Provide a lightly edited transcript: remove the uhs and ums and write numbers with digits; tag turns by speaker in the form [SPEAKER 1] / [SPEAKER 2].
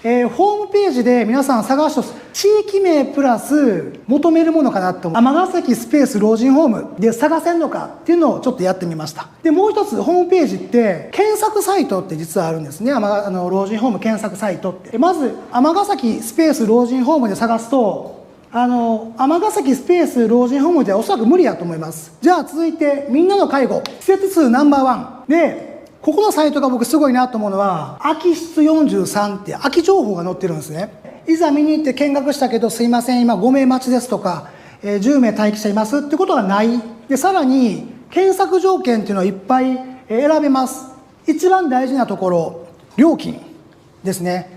[SPEAKER 1] ホームページで皆さん探すと地域名プラス求めるものかなと思う。尼崎スペース老人ホームで探せんのかっていうのをちょっとやってみました。で、もう一つホームページって検索サイトって実はあるんですね。老人ホーム検索サイトって。まず、尼崎スペース老人ホームで探すと、尼崎スペース老人ホームではおそらく無理やと思います。じゃあ続いて、みんなの介護、施設数ナンバー1で、ここのサイトが僕すごいなと思うのは、空き室43って空き情報が載ってるんですね。いざ見に行って見学したけど、すいません、今5名待ちですとか、10名待機していますってことがない。で、さらに、検索条件っていうのをいっぱい選べます。一番大事なところ、料金ですね。